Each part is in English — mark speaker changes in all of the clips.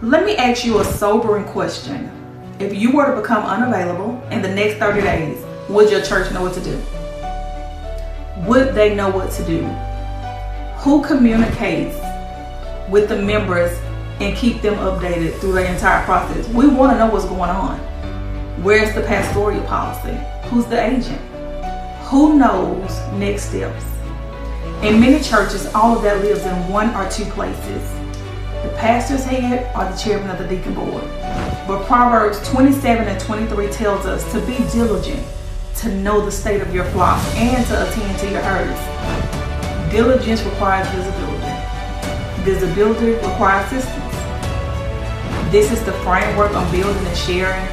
Speaker 1: Let me ask you a sobering question. If you were to become unavailable in the next 30 days, would your church know what to do? Would they know what to do? Who communicates with the members and keep them updated through the entire process? We want to know what's going on. Where's the pastoral policy? Who's the agent? Who knows next steps? In many churches, all of that lives in one or two places. The pastor's head or the chairman of the deacon board. But Proverbs 27 and 23 tells us to be diligent, to know the state of your flock, and to attend to your herds. Diligence requires visibility. Visibility requires systems. This is the framework on building and sharing,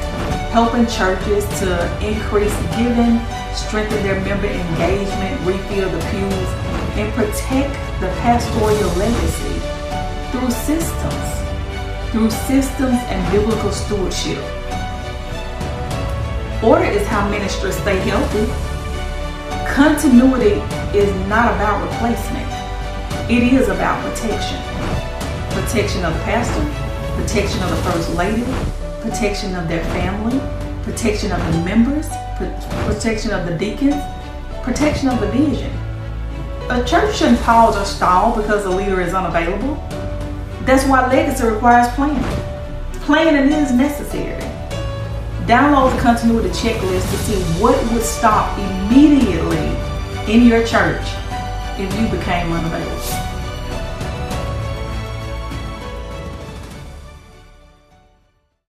Speaker 1: helping churches to increase giving, strengthen their member engagement, refill the pews, and protect the pastoral legacy through systems and biblical stewardship. Order is how ministries stay healthy. Continuity is not about replacement. It is about protection. Protection of the pastor, protection of the first lady, protection of their family, protection of the members, protection of the deacons, protection of the vision. A church shouldn't pause or stall because the leader is unavailable. That's why legacy requires planning. Planning is necessary. Download the continuity checklist to see what would stop immediately in your church if you became unavailable.